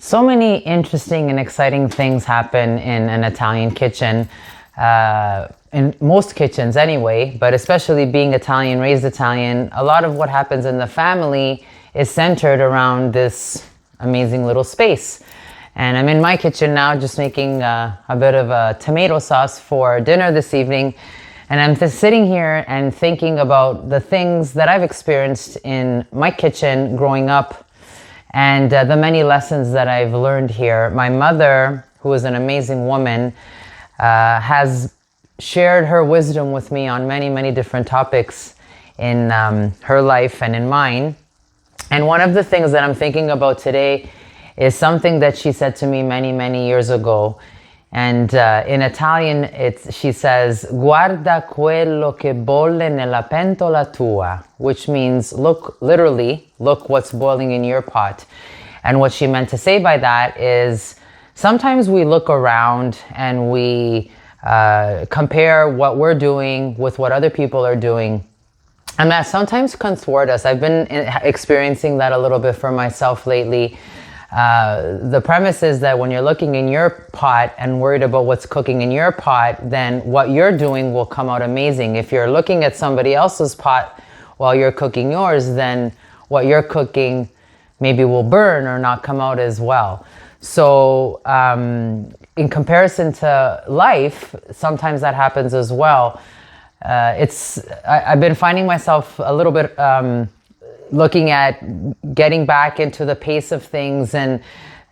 So many interesting and exciting things happen in an Italian kitchen, in most kitchens anyway, but especially being Italian, raised Italian, a lot of what happens in the family is centered around this amazing little space. And I'm in my kitchen now just making a bit of a tomato sauce for dinner this evening. And I'm just sitting here and thinking about the things that I've experienced in my kitchen growing up and the many lessons that I've learned here. My mother, who is an amazing woman, has shared her wisdom with me on many, many different topics in her life and in mine. And one of the things that I'm thinking about today is something that she said to me many, many years ago. And in Italian, she says, "Guarda quello che bolle nella pentola tua," which means literally, look what's boiling in your pot. And what she meant to say by that is sometimes we look around and we compare what we're doing with what other people are doing. And that sometimes can thwart us. I've been experiencing that a little bit for myself lately. The premise is that when you're looking in your pot and worried about what's cooking in your pot, then what you're doing will come out amazing. If you're looking at somebody else's pot while you're cooking yours, then what you're cooking maybe will burn or not come out as well. So in comparison to life, sometimes that happens as well. I've been finding myself a little bit looking at getting back into the pace of things, and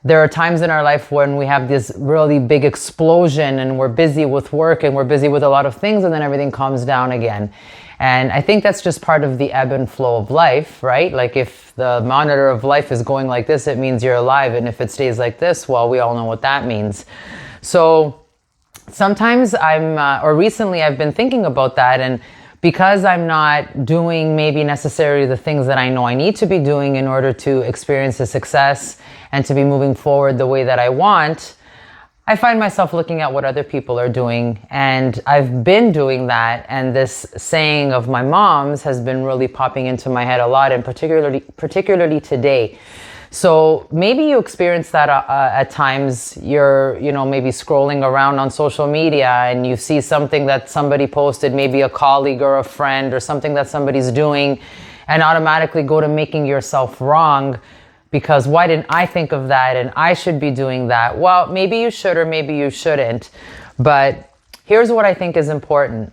there are times in our life when we have this really big explosion and we're busy with work and we're busy with a lot of things, and then everything calms down again. And I think that's just part of the ebb and flow of life, right? Like if the monitor of life is going like this, it means you're alive, and if it stays like this, well, we all know what that means. So sometimes recently I've been thinking about that, and because I'm not doing maybe necessarily the things that I know I need to be doing in order to experience the success and to be moving forward the way that I want, I find myself looking at what other people are doing. And I've been doing that, and this saying of my mom's has been really popping into my head a lot, and particularly today. So maybe you experience that at times. You're, maybe scrolling around on social media and you see something that somebody posted, maybe a colleague or a friend or something that somebody's doing, and automatically go to making yourself wrong because why didn't I think of that and I should be doing that? Well, maybe you should or maybe you shouldn't. But here's what I think is important.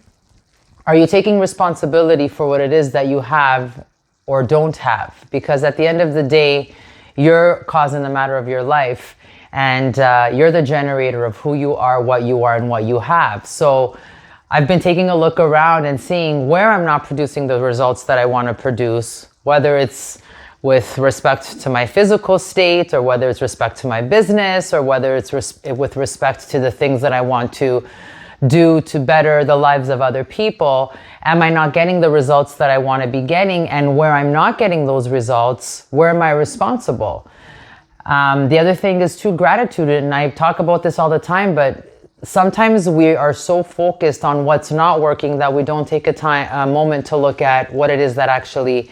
Are you taking responsibility for what it is that you have or don't have? Because at the end of the day, you're causing the matter of your life, and you're the generator of who you are, and what you have. So I've been taking a look around and seeing where I'm not producing the results that I want to produce, whether it's with respect to my physical state, or whether it's respect to my business, or whether it's with respect to the things that I want to do to better the lives of other people. Am I not getting the results that I want to be getting? And where I'm not getting those results, where am I responsible? The other thing is too, gratitude. And I talk about this all the time, but sometimes we are so focused on what's not working that we don't take a moment to look at what it is that actually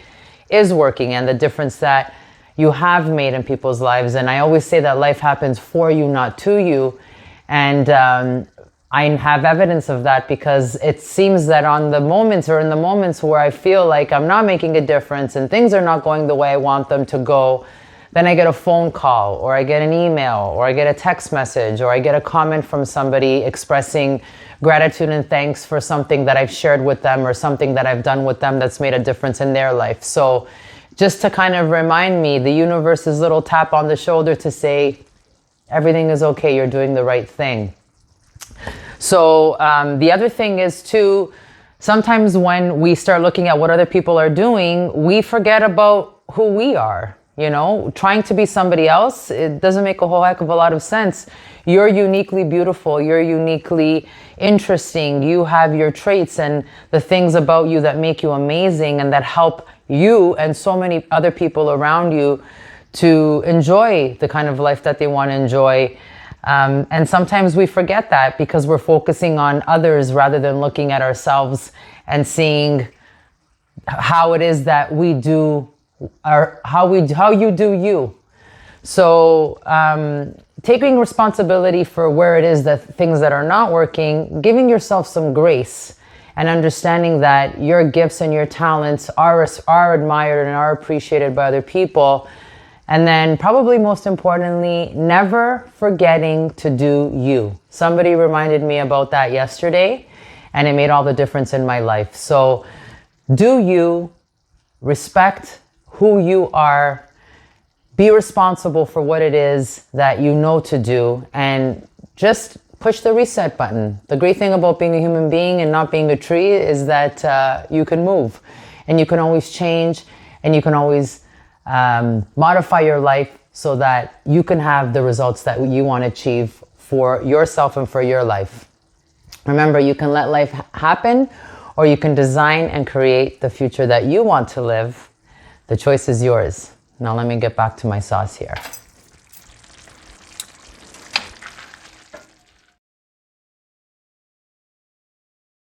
is working and the difference that you have made in people's lives. And I always say that life happens for you, not to you. And I have evidence of that because it seems that in the moments where I feel like I'm not making a difference and things are not going the way I want them to go, then I get a phone call, or I get an email, or I get a text message, or I get a comment from somebody expressing gratitude and thanks for something that I've shared with them or something that I've done with them that's made a difference in their life. So just to kind of remind me, the universe's little tap on the shoulder to say, everything is okay, you're doing the right thing. So the other thing is too, sometimes when we start looking at what other people are doing, we forget about who we are. Trying to be somebody else, it doesn't make a whole heck of a lot of sense. You're uniquely beautiful. You're uniquely interesting. You have your traits and the things about you that make you amazing and that help you and so many other people around you to enjoy the kind of life that they want to enjoy. And sometimes we forget that because we're focusing on others rather than looking at ourselves and seeing how it is that we do, or how you do you. So taking responsibility for where it is that things that are not working, giving yourself some grace and understanding that your gifts and your talents are admired and are appreciated by other people. And then probably most importantly, never forgetting to do you. Somebody reminded me about that yesterday, and it made all the difference in my life. So do you, respect who you are, be responsible for what it is that you know to do, and just push the reset button. The great thing about being a human being and not being a tree is that you can move, and you can always change, and you can always modify your life so that you can have the results that you want to achieve for yourself and for your life. Remember, you can let life happen, or you can design and create the future that you want to live. The choice is yours. Now let me get back to my sauce here.